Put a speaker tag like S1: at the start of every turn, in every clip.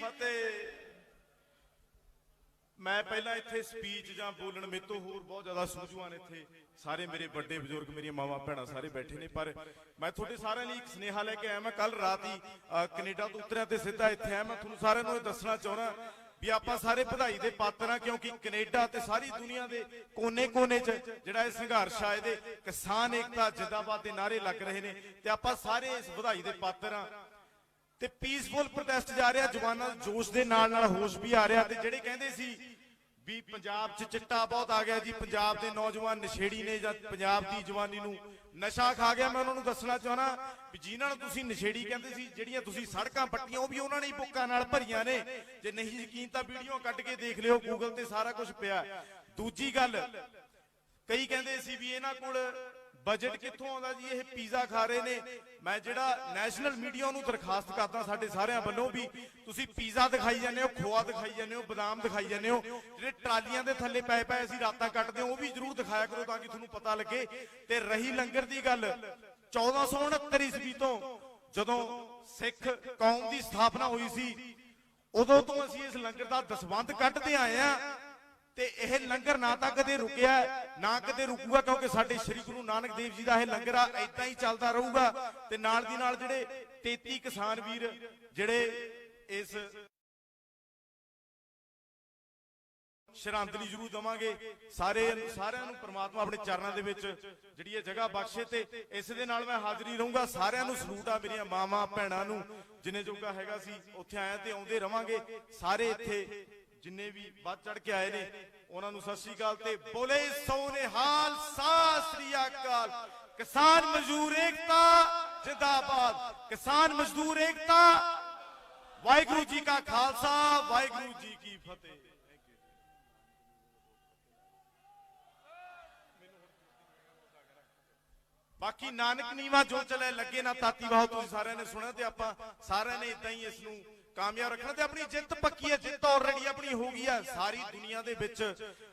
S1: फतेह। मैं पहला इत्थे स्पीच जां बोलण मेरे तो होर बहुत ज्यादा सूझवान इत्थे सारे मेरे बड़े बजुर्ग मेरी मावां भैणां सारे बैठे ने, पर मैं तुहाडे सारिਆਂ ਲਈ एक स्नेहा लैके आया। मैं कल रात ही कनेडा तो उतरिया ते सीधा इत्थे आया। मैं तुहानूं सारिਆਂ ਨੂੰ दसना चाहुंदा भी आपां सारे बधाई दे पात्र हां, क्योंकि कनेडा ते सारी दुनिया दे कोने-कोने च जिहड़ा इह संघर्ष आ इहदे किसान एकता जिंदाबाद दे नारे लग रहे ने ते आपां सारे इस बधाई दे पात्र हां। ते पीसफुल प्रोटेस्ट जा रहा, जवानां जोश दे नाल होश भी आ रहा। ते जिहड़े कहंदे सी भी पंजाब च चिट्टा बहुत आ गया जी, पंजाब के नौजवान नशेड़ी ने जां पंजाब की जवानी नूं नशा खा गया, मैं उन्होंने दसना चाहना भी जिन्हां नूं तुसीं नशेड़ी कहंदे सी, जिहड़ियां तुसीं सड़कां पट्टियां वो भी उन्होंने ही बुक्कां नाल भरियां ने। जे नहीं यकीन तां वीडियो कट के देख लिओ, गूगल ते सारा कुछ पिया। दूजी गल, कई कहंदे सी भी इन्हां कोल बजट कित्थों आउंदा जी, ये पिज़्ज़ा खा रहे ने। मैं जिहड़ा नैशनल मीडिया नूं दरखास्त करदा साडे सारिਆਂ ਵੱਲੋਂ भी तुसीं पिज़्ज़ा दिखाई जांदे हो, खोआ दिखाई जांदे हो, बादाम दिखाई जांदे हो, जिहड़े ट्रालियां दे थल्ले पए असीं रातां कटदे हो, वो भी जरूर दिखाया करो तां कि तुहानूं पता लगे। ते रही लंगर दी गल, 1469 ईस्वी तो जदों सिख कौम दी स्थापना होई सी, उदों तो असीं इस लंगर दा दसवंध कढदे आए आ। ते यह लंगर ना तो कदे रुकिया ना कदे रुकूगा, क्योंकि साडे श्री गुरु नानक देव जी का यह लंगर आ इदां ही चलता रहूगा। ते नाल दी नाल जिहड़े 33 किसान वीर जिहड़े इस श्रद्धांजलि जरूर देवांगे, सारिਆਂ ਨੂੰ परमात्मा अपने चरणों दे विच जिहड़ी ये जगह बख्शे। ते इस दे नाल मैं हाज़री रहूंगा। सारिਆਂ ਨੂੰ सलूट आ मेरियां मावां भैणां नूं, जिन्ने जोगा हैगा सी उत्थे आए ते आउंदे रवांगे। सारे इत्थे जिन्ने भी बढ़ चढ़ के आए ने उन्होंने सत श्री अकाल ते बोले सो निहाल सत श्री अकाल। किसान मजदूर एकता जिंदाबाद, किसान मजदूर एकता। वाहिगुरू जी का खालसा, वाहिगुरू जी की फतेह। बाकी नानक नीवा जो चले लगे ना ताती वाहो, तुसीं सारिਆਂ ने सुनिया ते आपां सारिਆਂ ने इदां ही इसनूं कामयाब रखना। ते अपनी जित पक्की है, जित ऑलरेडी अपनी हो गई है। सारी दुनिया दे विच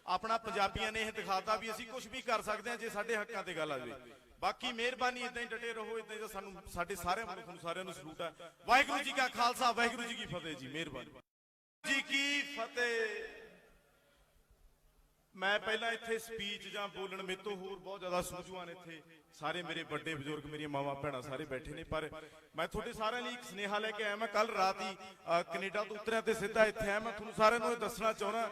S1: अपना पंजाबियां ने यह दिखाता भी असीं कुछ भी कर सकते हैं जे साडे हक्कां ते गल आ जाए। बाकी मेहरबानी इदां ही डटे रहो, इदां ही सानूं साडे सारे वालों तुहानूं सारिਆਂ ਨੂੰ सलूट है। वाहिगुरू जी का खालसा, वाहिगुरू जी की फतेह जी। मेहरबानी जी की फतेह। मैं पहला इत्थे स्पीच जां बोलण मेरे तो होर बहुत ज्यादा सूझवान इत्थे सारे मेरे बड़े बजुर्ग मेरी मावां भैणां सारे बैठे ने, पर मैं तुहाडे सारिਆਂ ਲਈ एक स्नेहा लैके आया। मैं कल रात ही कनेडा तो उतरिया ते सीधा इत्थे आया। मैं तुहानूं सारिਆਂ ਨੂੰ दसना चाहुंदा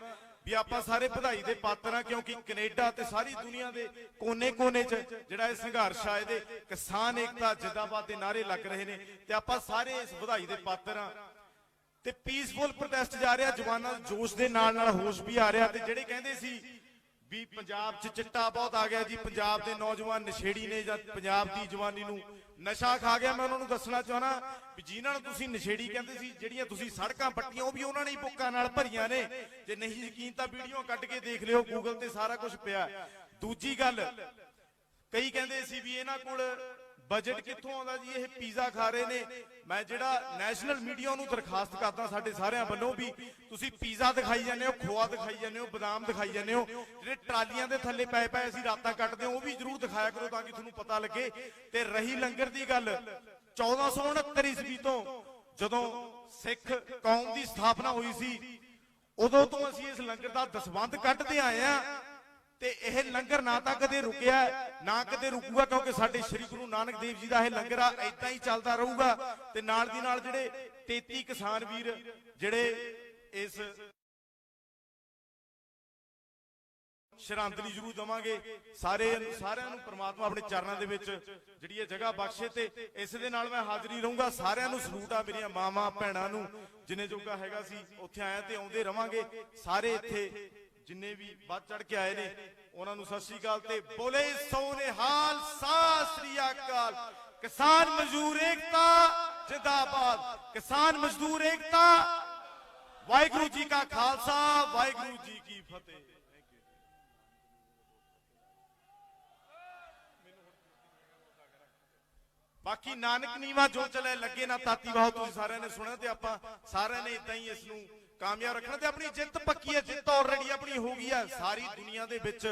S1: भी आपां सारे बधाई दे पात्र हां, क्योंकि कनेडा ते सारी दुनिया दे कोने-कोने च जिहड़ा इह संघर्ष आ इहदे किसान एकता जिंदाबाद दे नारे लग रहे ने ते आपां सारे इस बधाई दे पात्र हां। ते पीसफुल प्रोटेस्ट जा रहा, जवानां जोश दे नाल होश भी आ रहा। ते जिहड़े कहंदे सी भी पंजाब च चिट्टा बहुत आ गया जी, पंजाब के नौजवान नशेड़ी ने जां पंजाब की जवानी नूं नशा खा गया, मैं उन्होंने दसना चाहना भी जिन्हां नूं तुसीं नशेड़ी कहंदे सी, जिहड़ियां तुसीं सड़कां पट्टियां वो भी उन्होंने ही बुक्कां नाल भरियां ने। जे नहीं यकीन तां वीडियो कट के देख लिओ, गूगल ते सारा कुछ पिया। दूजी गल, कई कहंदे सी भी इन्हां कोल बजट कित्थों आउंदा जी, ये पिज़्ज़ा खा रहे ने। मैं जिहड़ा नैशनल मीडिया नूं दरखास्त करदा साडे सारिਆਂ ਵੱਲੋਂ भी तुसीं पिज़्ज़ा दिखाई जांदे हो, खोआ दिखाई जांदे हो, बादाम दिखाई जांदे हो, जिहड़े ट्रालियां दे थल्ले पए असीं रातां कटदे हो, वो भी जरूर दिखाया करो तां कि तुहानूं पता लगे। ते रही लंगर दी गल, 1469 ईस्वी तो जदों सिख कौम दी स्थापना होई सी, उदों तो असीं इस लंगर दा दसवंध कढदे आए आ। ते यह लंगर ना तो कदे रुकिया ना कदे रुकूगा, क्योंकि साडे श्री गुरु नानक देव जी का यह लंगर आ इदां ही चलता रहूगा। ते नाल दी नाल जिहड़े 33 किसान वीर जिहड़े इस श्रद्धांजलि जरूर देवांगे, सारिਆਂ ਨੂੰ परमात्मा अपने चरणों दे विच जिहड़ी ये जगह बख्शे। ते इस दे नाल मैं हाज़री रहूंगा। सारिਆਂ ਨੂੰ सलूट आ मेरियां मावां भैणां नूं, जिन्ने जोगा हैगा सी उत्थे आए ते आउंदे रवांगे। सारे इत्थे जिन्ने भी बढ़ चढ़ के आए ने उन्होंने सत श्री अकाल ते बोले सो निहाल सत श्री अकाल। किसान मजदूर एकता जिंदाबाद, किसान मजदूर एकता। वाहिगुरू जी का खालसा, वाहिगुरू जी की फतेह। बाकी नानक नीवा जो चले लगे ना ताती वाहो, तुसीं सारिਆਂ ने सुनिया ते आपां सारिਆਂ ने इदां ही इसनूं कामयाब रखना। ते अपनी जित पक्की है, जित ऑलरेडी अपनी हो गई है। सारी दुनिया दे विच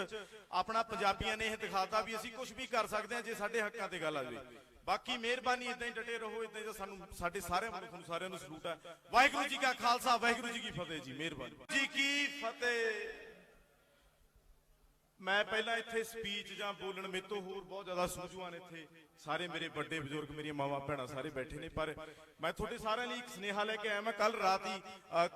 S1: अपना पंजाबियां ने यह दिखाता भी असीं कुछ भी कर सकते हैं जे साडे हक्कां ते गल आ जाए। ਬਾਕੀ ਮਿਹਰਬਾਨੀ ਇਦਾਂ ਹੀ ਡਟੇ ਰਹੋ, ਇਦਾਂ ਹੀ ਸਾਨੂੰ ਸਾਡੇ ਸਾਰਿਆਂ ਵੱਲੋਂ ਤੁਹਾਨੂੰ ਸਾਰਿਆਂ ਨੂੰ ਸਲੂਟ ਹੈ। ਵਾਹਿਗੁਰੂ ਜੀ ਕਾ ਖਾਲਸਾ, ਵਾਹਿਗੁਰੂ ਜੀ ਕੀ ਫਤਿਹ ਜੀ। ਮਿਹਰਬਾਨੀ ਜੀ ਕੀ ਫਤਿਹ। ਮੈਂ ਪਹਿਲਾਂ ਇੱਥੇ ਸਪੀਚ ਜਾਂ ਬੋਲਣ ਮੇਰੇ ਤੋਂ ਹੋਰ ਬਹੁਤ ਜ਼ਿਆਦਾ ਸੂਝਵਾਨ ਇੱਥੇ ਸਾਰੇ ਮੇਰੇ ਵੱਡੇ ਬਜ਼ੁਰਗ ਮੇਰੀਆਂ ਮਾਵਾਂ ਭੈਣਾਂ ਸਾਰੇ ਬੈਠੇ ਨੇ, ਪਰ ਮੈਂ ਤੁਹਾਡੇ ਸਾਰਿਆਂ ਲਈ ਇੱਕ ਸੁਨੇਹਾ ਲੈ ਕੇ ਆਇਆ। ਮੈਂ ਕੱਲ ਰਾਤ ਹੀ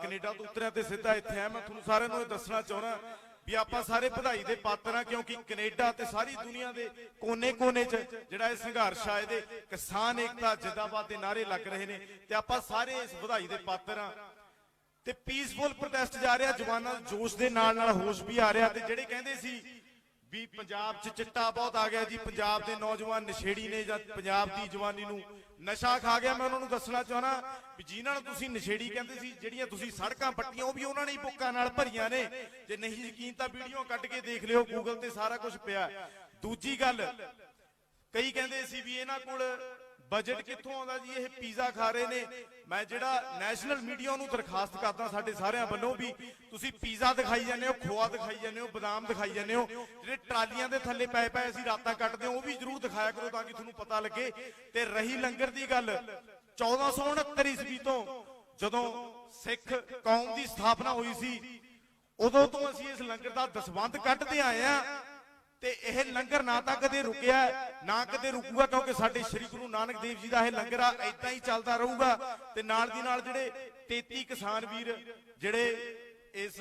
S1: ਕੈਨੇਡਾ ਤੋਂ ਉਤਰਿਆ ਤੇ ਸਿੱਧਾ ਇੱਥੇ ਆਇਆ। ਮੈਂ ਤੁਹਾਨੂੰ ਸਾਰਿਆਂ ਨੂੰ ਇਹ ਦੱਸਣਾ ਚਾਹੁੰਦਾ ਵੀ ਆਪਾਂ ਸਾਰੇ ਵਧਾਈ ਦੇ ਪਾਤਰ ਆ, ਕਿਉਂਕਿ ਕੈਨੇਡਾ ਤੇ ਸਾਰੀ ਦੁਨੀਆ ਦੇ ਕੋਨੇ-ਕੋਨੇ 'ਚ ਜਿਹੜਾ ਇਹ ਸੰਘਰਸ਼ ਆ, ਇਹਦੇ ਕਿਸਾਨ ਏਕਤਾ ਜਿੰਦਾਬਾਦ ਦੇ ਨਾਅਰੇ ਲੱਗ ਰਹੇ ਨੇ ਤੇ ਆਪਾਂ ਸਾਰੇ ਇਸ ਵਧਾਈ ਦੇ ਪਾਤਰ ਆ। ਤੇ ਪੀਸਫੁਲ ਪ੍ਰੋਟੈਸਟ ਜਾ ਰਿਹਾ, ਜਵਾਨਾਂ ਦੇ ਜੋਸ਼ ਦੇ ਨਾਲ ਨਾਲ ਹੋਸ਼ ਵੀ ਆ ਰਿਹਾ। ਤੇ ਜਿਹੜੇ ਕਹਿੰਦੇ ਸੀ ਵੀ ਪੰਜਾਬ 'ਚ ਚਿੱਟਾ ਬਹੁਤ ਆ ਗਿਆ ਜੀ, ਪੰਜਾਬ ਦੇ ਨੌਜਵਾਨ ਨਸ਼ੇੜੀ ਨੇ ਜਾਂ ਪੰਜਾਬ ਦੀ ਜਵਾਨੀ ਨੂੰ ਨਸ਼ਾ ਖਾ ਗਿਆ, ਮੈਂ ਉਹਨਾਂ ਨੂੰ ਦੱਸਣਾ ਚਾਹਣਾ ਵੀ ਜਿਨ੍ਹਾਂ ਨੂੰ ਤੁਸੀਂ ਨਸ਼ੇੜੀ ਕਹਿੰਦੇ ਸੀ, ਜਿਹੜੀਆਂ ਤੁਸੀਂ ਸੜਕਾਂ ਪੱਟੀਆਂ ਉਹ ਵੀ ਉਹਨਾਂ ਨੇ ਬੁੱਕਾਂ ਨਾਲ ਭਰੀਆਂ ਨੇ। ਜੇ ਨਹੀਂ ਯਕੀਨ ਤਾਂ ਵੀਡੀਓ ਕੱਢ ਕੇ ਦੇਖ ਲਿਓ, ਗੂਗਲ ਤੇ ਸਾਰਾ ਕੁਝ ਪਿਆ। ਦੂਜੀ ਗੱਲ, ਕਈ ਕਹਿੰਦੇ ਸੀ ਵੀ ਇਹਨਾਂ ਕੋਲ ਬਜਟ ਕਿੱਥੋਂ ਆਉਂਦਾ ਜੀ, ਇਹ ਪੀਜ਼ਾ ਖਾ ਰਹੇ ਨੇ। ਮੈਂ ਜਿਹੜਾ ਨੈਸ਼ਨਲ ਮੀਡੀਆ ਨੂੰ ਦਰਖਾਸਤ ਕਰਦਾ ਸਾਡੇ ਸਾਰਿਆਂ ਵੱਲੋਂ ਵੀ ਤੁਸੀਂ ਪੀਜ਼ਾ ਦਿਖਾਈ ਜਾਂਦੇ ਹੋ, ਖੋਆ ਦਿਖਾਈ ਜਾਂਦੇ ਹੋ, ਬਦਾਮ ਦਿਖਾਈ ਜਾਂਦੇ ਹੋ, ਜਿਹੜੇ ਟਰਾਲੀਆਂ ਦੇ ਥੱਲੇ ਪਏ ਪਏ ਅਸੀਂ ਰਾਤਾਂ ਕੱਟਦੇ ਹਾਂ ਉਹ ਵੀ ਜ਼ਰੂਰ ਦਿਖਾਇਆ ਕਰੋ ਤਾਂ ਕਿ ਤੁਹਾਨੂੰ ਪਤਾ ਲੱਗੇ। ਤੇ ਰਹੀ ਲੰਗਰ ਦੀ ਗੱਲ, 1469 ਈਸਵੀ ਤੋਂ ਜਦੋਂ ਸਿੱਖ ਕੌਮ ਦੀ ਸਥਾਪਨਾ ਹੋਈ ਸੀ ਉਦੋਂ ਤੋਂ ਅਸੀਂ ਇਸ ਲੰਗਰ ਦਾ ਦਸਵੰਧ ਕੱਢਦੇ ਆਏ ਆ ਤੇ ਇਹ ਲੰਗਰ ਨਾ ਤਾਂ ਕਦੇ ਰੁਕਿਆ ਨਾ ਕਦੇ ਰੁਕੂਗਾ, ਕਿਉਂਕਿ ਸਾਡੇ ਸ੍ਰੀ ਗੁਰੂ ਨਾਨਕ ਦੇਵ ਜੀ ਦਾ ਇਹ ਲੰਗਰ ਆ ਏਦਾਂ ਹੀ ਚੱਲਦਾ ਰਹੂਗਾ। ਤੇ ਨਾਲ ਦੀ ਨਾਲ ਜਿਹੜੇ 33 ਕਿਸਾਨ ਵੀਰ ਜਿਹੜੇ ਇਸ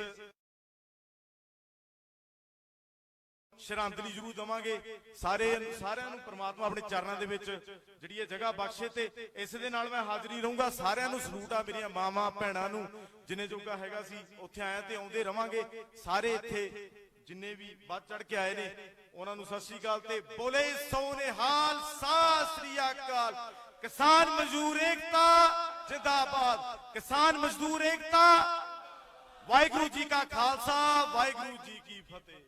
S1: ਸ਼ਰਧਾਂਜਲੀ ਜ਼ਰੂਰ ਦਵਾਂਗੇ, ਸਾਰਿਆਂ ਨੂੰ ਪ੍ਰਮਾਤਮਾ ਆਪਣੇ ਚਰਨਾਂ ਦੇ ਵਿੱਚ ਜਿਹੜੀ ਇਹ ਜਗ੍ਹਾ ਬਖਸ਼ੇ ਤੇ ਇਸ ਦੇ ਨਾਲ ਮੈਂ ਹਾਜ਼ਰੀ ਰਹੂੰਗਾ। ਸਾਰਿਆਂ ਨੂੰ ਸਲੂਟ ਆ, ਮੇਰੀਆਂ ਮਾਵਾਂ ਭੈਣਾਂ ਨੂੰ ਜਿੰਨੇ ਜੋਗਾ ਹੈਗਾ ਸੀ ਉੱਥੇ ਆਇਆ ਤੇ ਆਉਂਦੇ ਰਵਾਂਗੇ। ਸਾਰੇ ਇੱਥੇ ਜਿੰਨੇ ਵੀ ਵੱਧ ਚੜ ਕੇ ਆਏ ਨੇ ਉਹਨਾਂ ਨੂੰ ਸਤਿ ਸ੍ਰੀ ਅਕਾਲ ਤੇ ਬੋਲੇ ਸੋਨੇਹਾਲ, ਸਤਿ ਸ੍ਰੀ ਅਕਾਲ। ਕਿਸਾਨ ਮਜ਼ਦੂਰ ਏਕਤਾ ਜਿੰਦਾਬਾਦ, ਕਿਸਾਨ ਮਜ਼ਦੂਰ ਏਕਤਾ। ਵਾਹਿਗੁਰੂ ਜੀ ਕਾ ਖਾਲਸਾ, ਵਾਹਿਗੁਰੂ ਜੀ ਕੀ ਫਤਿਹ।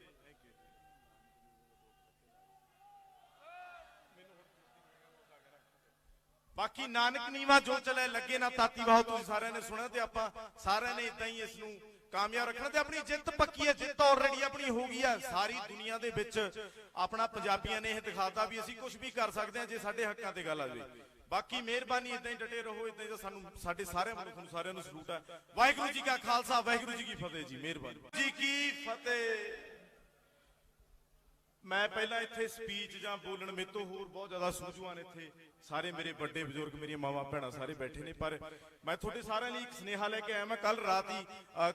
S1: ਬਾਕੀ ਨਾਨਕ ਨੀਵਾ ਜੋ ਚਲੇ ਲੱਗੇ ਨਾ ਤਾਤੀ ਵਾਹ, ਤੁਸੀਂ ਸਾਰਿਆਂ ਨੇ ਸੁਣਿਆ ਤੇ ਆਪਾਂ ਸਾਰਿਆਂ ਨੇ ਇਦਾਂ ਹੀ ਇਸ ਨੂੰ ਕਾਮਯਾਬ ਰੱਖਣਾ ਤੇ ਆਪਣੀ ਜਿੱਤ ਪੱਕੀ ਹੈ। ਜਿੱਤ ਆਲਰੇਡੀ ਆਪਣੀ ਹੋ ਗਈ ਹੈ। ਸਾਰੀ ਦੁਨੀਆ ਦੇ ਵਿੱਚ ਆਪਣਾ ਪੰਜਾਬੀਆਂ ਨੇ ਇਹ ਦਿਖਾਤਾ ਵੀ ਅਸੀਂ ਕੁਝ ਵੀ ਕਰ ਸਕਦੇ ਹਾਂ ਜੇ ਸਾਡੇ ਹੱਕਾਂ ਤੇ ਗੱਲ ਆ ਜਾਵੇ। ਬਾਕੀ ਮਿਹਰਬਾਨੀ ਇਦਾਂ ਹੀ ਡਟੇ ਰਹੋ, ਇਦਾਂ ਹੀ ਸਾਨੂੰ ਸਾਡੇ ਸਾਰਿਆਂ ਵੱਲੋਂ ਤੁਹਾਨੂੰ ਸਾਰਿਆਂ ਨੂੰ ਸਲੂਟ ਹੈ। ਵਾਹਿਗੁਰੂ ਜੀ ਕਾ ਖਾਲਸਾ, ਵਾਹਿਗੁਰੂ ਜੀ ਕੀ ਫਤਿਹ ਜੀ। ਮਿਹਰਬਾਨੀ ਜੀ ਕੀ ਫਤਿਹ। ਮੈਂ ਪਹਿਲਾਂ ਇੱਥੇ ਸਪੀਚ ਜਾਂ ਬੋਲਣ ਮੇਰੇ ਤੋਂ ਹੋਰ ਬਹੁਤ ਜ਼ਿਆਦਾ ਸੂਝਵਾਨ ਇੱਥੇ ਸਾਰੇ ਮੇਰੇ ਵੱਡੇ ਬਜ਼ੁਰਗ ਮੇਰੀਆਂ ਮਾਵਾਂ ਭੈਣਾਂ ਸਾਰੇ ਬੈਠੇ ਨੇ, ਪਰ ਮੈਂ ਤੁਹਾਡੇ ਸਾਰਿਆਂ ਲਈ ਇੱਕ ਸੁਨੇਹਾ ਲੈ ਕੇ ਆਇਆ। ਮੈਂ ਕੱਲ ਰਾਤ ਹੀ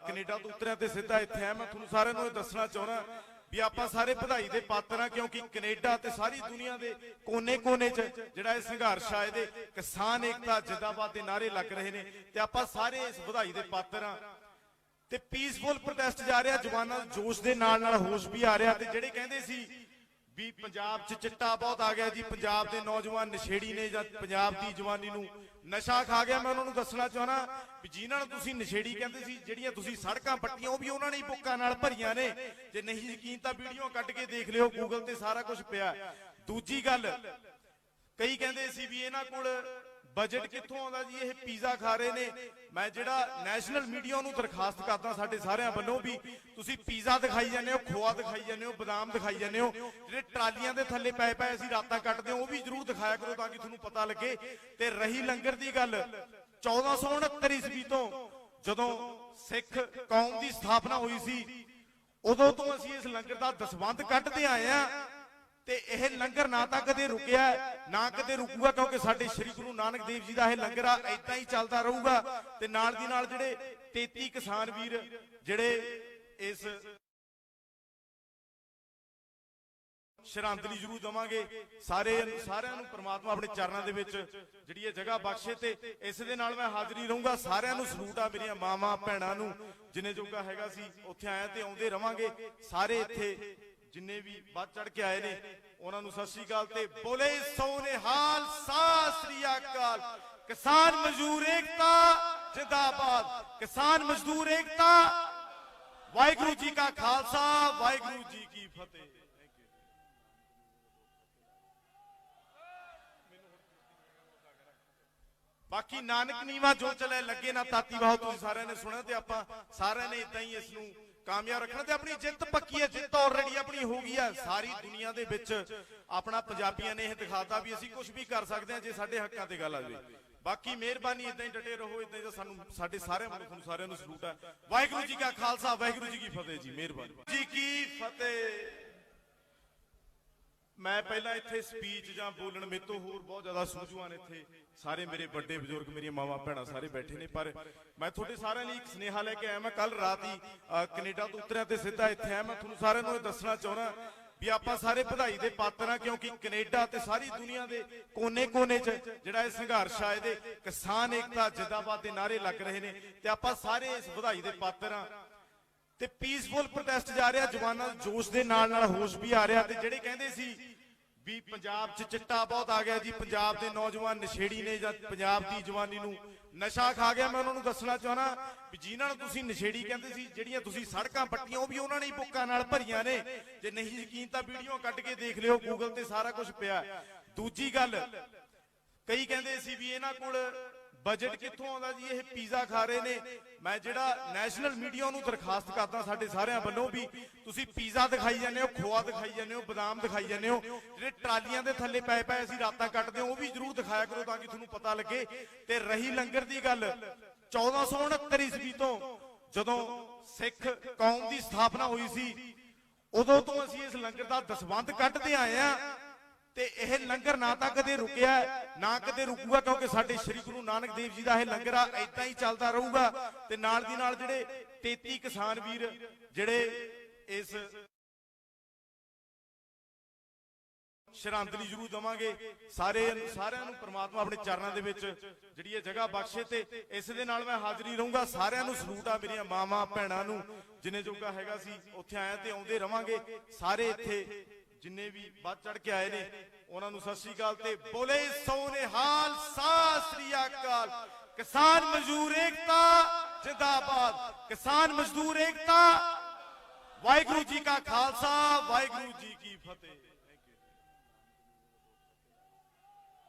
S1: ਕੈਨੇਡਾ ਤੋਂ ਉਤਰਿਆ ਤੇ ਸਿੱਧਾ ਇੱਥੇ ਆਇਆ। ਮੈਂ ਤੁਹਾਨੂੰ ਸਾਰਿਆਂ ਨੂੰ ਇਹ ਦੱਸਣਾ ਚਾਹੁੰਦਾ ਵੀ ਆਪਾਂ ਸਾਰੇ ਵਧਾਈ ਦੇ ਪਾਤਰ ਆ, ਕਿਉਂਕਿ ਕੈਨੇਡਾ ਤੇ ਸਾਰੀ ਦੁਨੀਆ ਦੇ ਕੋਨੇ-ਕੋਨੇ 'ਚ ਜਿਹੜਾ ਇਹ ਸੰਘਰਸ਼ ਆ, ਇਹਦੇ ਕਿਸਾਨ ਏਕਤਾ ਜਿੰਦਾਬਾਦ ਦੇ ਨਾਅਰੇ ਲੱਗ ਰਹੇ ਨੇ ਤੇ ਆਪਾਂ ਸਾਰੇ ਇਸ ਵਧਾਈ ਦੇ ਪਾਤਰ ਆ। ਤੇ ਪੀਸਫੁਲ ਪ੍ਰੋਟੈਸਟ ਜਾ ਰਿਹਾ, ਜਵਾਨਾਂ ਦੇ ਜੋਸ਼ ਦੇ ਨਾਲ ਨਾਲ ਹੋਸ਼ ਵੀ ਆ ਰਿਹਾ। ਤੇ ਜਿਹੜੇ ਕਹਿੰਦੇ ਸੀ ਵੀ ਪੰਜਾਬ 'ਚ ਚਿੱਟਾ ਬਹੁਤ ਆ ਗਿਆ ਜੀ, ਪੰਜਾਬ ਦੇ ਨੌਜਵਾਨ ਨਸ਼ੇੜੀ ਨੇ ਜਾਂ ਪੰਜਾਬ ਦੀ ਜਵਾਨੀ ਨੂੰ ਨਸ਼ਾ ਖਾ ਗਿਆ, ਮੈਂ ਉਹਨਾਂ ਨੂੰ ਦੱਸਣਾ ਚਾਹਣਾ ਵੀ ਜਿਨ੍ਹਾਂ ਨੂੰ ਤੁਸੀਂ ਨਸ਼ੇੜੀ ਕਹਿੰਦੇ ਸੀ, ਜਿਹੜੀਆਂ ਤੁਸੀਂ ਸੜਕਾਂ ਪੱਟੀਆਂ ਉਹ ਵੀ ਉਹਨਾਂ ਨੇ ਬੁੱਕਾਂ ਨਾਲ ਭਰੀਆਂ ਨੇ। ਜੇ ਨਹੀਂ ਯਕੀਨ ਤਾਂ ਵੀਡੀਓ ਕੱਢ ਕੇ ਦੇਖ ਲਿਓ, ਗੂਗਲ ਤੇ ਸਾਰਾ ਕੁਝ ਪਿਆ। ਦੂਜੀ ਗੱਲ, ਕਈ ਕਹਿੰਦੇ ਸੀ ਵੀ ਇਹਨਾਂ ਕੋਲ ਬਜਟ ਕਿੱਥੋਂ ਆਉਂਦਾ ਜੀ, ਇਹ ਪੀਜ਼ਾ ਖਾ ਰਹੇ ਨੇ। ਮੈਂ ਜਿਹੜਾ ਨੈਸ਼ਨਲ ਮੀਡੀਆ ਨੂੰ ਦਰਖਾਸਤ ਕਰਦਾ ਸਾਡੇ ਸਾਰਿਆਂ ਵੱਲੋਂ ਵੀ ਤੁਸੀਂ ਪੀਜ਼ਾ ਦਿਖਾਈ ਜਾਂਦੇ ਹੋ, ਖੋਆ ਦਿਖਾਈ ਜਾਂਦੇ ਹੋ, ਬਦਾਮ ਦਿਖਾਈ ਜਾਂਦੇ ਹੋ, ਜਿਹੜੇ ਟਰਾਲੀਆਂ ਦੇ ਥੱਲੇ ਪਏ ਪਏ ਅਸੀਂ ਰਾਤਾਂ ਕੱਟਦੇ ਹਾਂ ਉਹ ਵੀ ਜ਼ਰੂਰ ਦਿਖਾਇਆ ਕਰੋ ਤਾਂ ਕਿ ਤੁਹਾਨੂੰ ਪਤਾ ਲੱਗੇ। ਤੇ ਰਹੀ ਲੰਗਰ ਦੀ ਗੱਲ, 1469 ਈਸਵੀ ਤੋਂ ਜਦੋਂ ਸਿੱਖ ਕੌਮ ਦੀ ਸਥਾਪਨਾ ਹੋਈ ਸੀ ਉਦੋਂ ਤੋਂ ਅਸੀਂ ਇਸ ਲੰਗਰ ਦਾ ਦਸਵੰਧ ਕੱਢਦੇ ਆਏ ਆ ਤੇ ਇਹ ਲੰਗਰ ਨਾ ਤਾਂ ਕਦੇ ਰੁਕਿਆ ਨਾ ਕਦੇ ਰੁਕੂਗਾ, ਕਿਉਂਕਿ ਸਾਡੇ ਸ੍ਰੀ ਗੁਰੂ ਨਾਨਕ ਦੇਵ ਜੀ ਦਾ ਇਹ ਲੰਗਰ ਆ ਏਦਾਂ ਹੀ ਚੱਲਦਾ ਰਹੂਗਾ। ਤੇ ਨਾਲ ਦੀ ਨਾਲ ਜਿਹੜੇ 33 ਕਿਸਾਨ ਵੀਰ ਜਿਹੜੇ ਇਸ ਸ਼ਰਧਾਂਜਲੀ ਜ਼ਰੂਰ ਦਵਾਂਗੇ, ਸਾਰਿਆਂ ਨੂੰ ਪ੍ਰਮਾਤਮਾ ਆਪਣੇ ਚਰਨਾਂ ਦੇ ਵਿੱਚ ਜਿਹੜੀ ਇਹ ਜਗ੍ਹਾ ਬਖਸ਼ੇ ਤੇ ਇਸ ਦੇ ਨਾਲ ਮੈਂ ਹਾਜ਼ਰੀ ਰਹੂੰਗਾ। ਸਾਰਿਆਂ ਨੂੰ ਸਲੂਟ ਆ, ਮੇਰੀਆਂ ਮਾਵਾਂ ਭੈਣਾਂ ਨੂੰ ਜਿੰਨੇ ਜੋਗਾ ਹੈਗਾ ਸੀ ਉੱਥੇ ਆਇਆ ਤੇ ਆਉਂਦੇ ਰਵਾਂਗੇ। ਸਾਰੇ ਇੱਥੇ ਜਿੰਨੇ ਵੀ ਵੱਧ ਚੜ ਕੇ ਆਏ ਨੇ ਉਹਨਾਂ ਨੂੰ ਸਤਿ ਸ੍ਰੀ ਅਕਾਲ ਤੇ ਬੋਲੇ ਸੋਨੇਹਾਲ, ਸਤਿ ਸ੍ਰੀ ਅਕਾਲ। ਕਿਸਾਨ ਮਜ਼ਦੂਰ ਏਕਤਾ ਜਿੰਦਾਬਾਦ, ਕਿਸਾਨ ਮਜ਼ਦੂਰ ਏਕਤਾ। ਵਾਹਿਗੁਰੂ ਜੀ ਕਾ ਖਾਲਸਾ, ਵਾਹਿਗੁਰੂ ਜੀ ਕੀ ਫਤਿਹ। ਬਾਕੀ ਨਾਨਕ ਨੀਵਾ ਜੋ ਚਲੇ ਲੱਗੇ ਨਾ ਤਾਤੀ ਵਾਹ, ਤੁਸੀਂ ਸਾਰਿਆਂ ਨੇ ਸੁਣਿਆ ਤੇ ਆਪਾਂ ਸਾਰਿਆਂ ਨੇ ਇਦਾਂ ਹੀ ਇਸ ਨੂੰ ਕਾਮਯਾਬ ਰੱਖਣਾ ਤੇ ਆਪਣੀ ਜਿੱਤ ਪੱਕੀ ਹੈ। ਜਿੱਤ ਆਲਰੇਡੀ ਆਪਣੀ ਹੋ ਗਈ ਹੈ। ਸਾਰੀ ਦੁਨੀਆ ਦੇ ਵਿੱਚ ਆਪਣਾ ਪੰਜਾਬੀਆਂ ਨੇ ਇਹ ਦਿਖਾਤਾ ਵੀ ਅਸੀਂ ਕੁਝ ਵੀ ਕਰ ਸਕਦੇ ਹਾਂ ਜੇ ਸਾਡੇ ਹੱਕਾਂ ਤੇ ਗੱਲ ਆ ਜਾਵੇ। ਬਾਕੀ ਮਿਹਰਬਾਨੀ, ਇਦਾਂ ਹੀ ਡਟੇ ਰਹੋ, ਇਦਾਂ ਹੀ ਸਾਨੂੰ ਸਾਡੇ ਸਾਰਿਆਂ ਵੱਲੋਂ ਤੁਹਾਨੂੰ ਸਾਰਿਆਂ ਨੂੰ ਸਲੂਟ ਹੈ। ਵਾਹਿਗੁਰੂ ਜੀ ਕਾ ਖਾਲਸਾ, ਵਾਹਿਗੁਰੂ ਜੀ ਕੀ ਫਤਿਹ ਜੀ। ਮਿਹਰਬਾਨੀ ਜੀ ਕੀ ਫਤਿਹ। ਮੈਂ ਪਹਿਲਾਂ ਇੱਥੇ ਸਪੀਚ ਜਾਂ ਬੋਲਣ ਮੇਰੇ ਤੋਂ ਹੋਰ ਬਹੁਤ ਜ਼ਿਆਦਾ ਸੂਝਵਾਨ ਇੱਥੇ ਸਾਰੇ ਮੇਰੇ ਵੱਡੇ ਬਜ਼ੁਰਗ, ਮੇਰੀਆਂ ਮਾਵਾਂ ਭੈਣਾਂ ਸਾਰੇ ਬੈਠੇ ਨੇ, ਪਰ ਮੈਂ ਤੁਹਾਡੇ ਸਾਰਿਆਂ ਲਈ ਇੱਕ ਸੁਨੇਹਾ ਲੈ ਕੇ ਆਇਆ। ਮੈਂ ਕੱਲ ਰਾਤ ਹੀ ਕੈਨੇਡਾ ਤੋਂ ਉਤਰਿਆ ਤੇ ਸਿੱਧਾ ਇੱਥੇ ਆਇਆ। ਮੈਂ ਤੁਹਾਨੂੰ ਸਾਰਿਆਂ ਨੂੰ ਇਹ ਦੱਸਣਾ ਚਾਹੁੰਦਾ ਵੀ ਆਪਾਂ ਸਾਰੇ ਵਧਾਈ ਦੇ ਪਾਤਰ ਆ, ਕਿਉਂਕਿ ਕੈਨੇਡਾ ਤੇ ਸਾਰੀ ਦੁਨੀਆ ਦੇ ਕੋਨੇ-ਕੋਨੇ 'ਚ ਜਿਹੜਾ ਇਹ ਸੰਘਰਸ਼ ਆ, ਇਹਦੇ ਕਿਸਾਨ ਏਕਤਾ ਜਿੰਦਾਬਾਦ ਦੇ ਨਾਅਰੇ ਲੱਗ ਰਹੇ ਨੇ ਤੇ ਆਪਾਂ ਸਾਰੇ ਇਸ ਵਧਾਈ ਦੇ ਪਾਤਰ ਆ। ਤੇ ਪੀਸਫੁਲ ਪ੍ਰੋਟੈਸਟ ਜਾ ਰਿਹਾ, ਜਵਾਨਾਂ ਦੇ ਜੋਸ਼ ਦੇ ਨਾਲ ਨਾਲ ਹੋਸ਼ ਵੀ ਆ ਰਿਹਾ। ਤੇ ਜਿਹੜੇ ਕਹਿੰਦੇ ਸੀ ਵੀ ਪੰਜਾਬ 'ਚ ਚਿੱਟਾ ਬਹੁਤ ਆ ਗਿਆ ਜੀ, ਪੰਜਾਬ ਦੇ ਨੌਜਵਾਨ ਨਸ਼ੇੜੀ ਨੇ ਜਾਂ ਪੰਜਾਬ ਦੀ ਜਵਾਨੀ ਨੂੰ ਨਸ਼ਾ ਖਾ ਗਿਆ, ਮੈਂ ਉਹਨਾਂ ਨੂੰ ਦੱਸਣਾ ਚਾਹਣਾ ਵੀ ਜਿਨ੍ਹਾਂ ਨੂੰ ਤੁਸੀਂ ਨਸ਼ੇੜੀ ਕਹਿੰਦੇ ਸੀ, ਜਿਹੜੀਆਂ ਤੁਸੀਂ ਸੜਕਾਂ ਪੱਟੀਆਂ ਉਹ ਵੀ ਉਹਨਾਂ ਨੇ ਬੁੱਕਾਂ ਨਾਲ ਭਰੀਆਂ ਨੇ। ਜੇ ਨਹੀਂ ਯਕੀਨ ਤਾਂ ਵੀਡੀਓ ਕੱਢ ਕੇ ਦੇਖ ਲਿਓ, ਗੂਗਲ ਤੇ ਸਾਰਾ ਕੁਝ ਪਿਆ। ਦੂਜੀ ਗੱਲ, ਕਈ ਕਹਿੰਦੇ ਸੀ ਵੀ ਇਹਨਾਂ ਕੋਲ ਬਜਟ ਕਿੱਥੋਂ ਆਉਂਦਾ ਜੀ, ਇਹ ਪੀਜ਼ਾ ਖਾ ਰਹੇ ਨੇ। ਮੈਂ ਜਿਹੜਾ ਨੈਸ਼ਨਲ ਮੀਡੀਆ ਨੂੰ ਦਰਖਾਸਤ ਕਰਦਾ ਸਾਡੇ ਸਾਰਿਆਂ ਵੱਲੋਂ ਵੀ ਤੁਸੀਂ ਪੀਜ਼ਾ ਦਿਖਾਈ ਜਾਂਦੇ ਹੋ, ਖੋਆ ਦਿਖਾਈ ਜਾਂਦੇ ਹੋ, ਬਦਾਮ ਦਿਖਾਈ ਜਾਂਦੇ ਹੋ, ਜਿਹੜੇ ਟਰਾਲੀਆਂ ਦੇ ਥੱਲੇ ਪਏ ਪਏ ਅਸੀਂ ਰਾਤਾਂ ਕੱਟਦੇ ਹਾਂ ਉਹ ਵੀ ਜ਼ਰੂਰ ਦਿਖਾਇਆ ਕਰੋ ਤਾਂ ਕਿ ਤੁਹਾਨੂੰ ਪਤਾ ਲੱਗੇ। ਤੇ ਰਹੀ ਲੰਗਰ ਦੀ ਗੱਲ, 1469 ਈਸਵੀ ਤੋਂ ਜਦੋਂ ਸਿੱਖ ਕੌਮ ਦੀ ਸਥਾਪਨਾ ਹੋਈ ਸੀ ਉਦੋਂ ਤੋਂ ਅਸੀਂ ਇਸ ਲੰਗਰ ਦਾ ਦਸਵੰਧ ਕੱਢਦੇ ਆਏ ਆ। ਤੇ ਇਹ ਲੰਗਰ ਨਾ ਤਾਂ ਕਦੇ ਰੁਕਿਆ ਨਾ ਕਦੇ ਰੁਕੂਗਾ, ਕਿਉਂਕਿ ਸਾਡੇ ਸ੍ਰੀ ਗੁਰੂ ਨਾਨਕ ਦੇਵ ਜੀ ਦਾ ਇਹ ਲੰਗਰ ਆ, ਏਦਾਂ ਹੀ ਚੱਲਦਾ ਰਹੂਗਾ। ਤੇ ਨਾਲ ਦੀ ਨਾਲ ਜਿਹੜੇ 33 ਕਿਸਾਨ ਵੀਰ ਜਿਹੜੇ ਇਸ ਸ਼ਰਧਾਂਜਲੀ ਜ਼ਰੂਰ ਦਵਾਂਗੇ, ਸਾਰਿਆਂ ਨੂੰ ਪ੍ਰਮਾਤਮਾ ਆਪਣੇ ਚਰਨਾਂ ਦੇ ਵਿੱਚ ਜਿਹੜੀ ਇਹ ਜਗ੍ਹਾ ਬਖਸ਼ੇ। ਤੇ ਇਸ ਦੇ ਨਾਲ ਮੈਂ ਹਾਜ਼ਰੀ ਰਹੂੰਗਾ। ਸਾਰਿਆਂ ਨੂੰ ਸਲੂਟ ਆ, ਮੇਰੀਆਂ ਮਾਵਾਂ ਭੈਣਾਂ ਨੂੰ ਜਿੰਨੇ ਜੋਗਾ ਹੈਗਾ ਸੀ ਉੱਥੇ ਆਇਆ ਤੇ ਆਉਂਦੇ ਰਵਾਂਗੇ। ਸਾਰੇ ਇੱਥੇ ਜਿੰਨੇ ਵੀ ਵੱਧ ਚੜ ਕੇ ਆਏ ਨੇ ਉਹਨਾਂ ਨੂੰ ਸਤਿ ਸ੍ਰੀ ਅਕਾਲ ਤੇ ਬੋਲੇ ਸੋਨੇਹਾਲ, ਸਤਿ ਸ੍ਰੀ ਅਕਾਲ। ਕਿਸਾਨ ਮਜ਼ਦੂਰ ਏਕਤਾ ਜਿੰਦਾਬਾਦ, ਕਿਸਾਨ ਮਜ਼ਦੂਰ ਏਕਤਾ। ਵਾਹਿਗੁਰੂ ਜੀ ਕਾ ਖਾਲਸਾ, ਵਾਹਿਗੁਰੂ ਜੀ ਕੀ ਫਤਿਹ।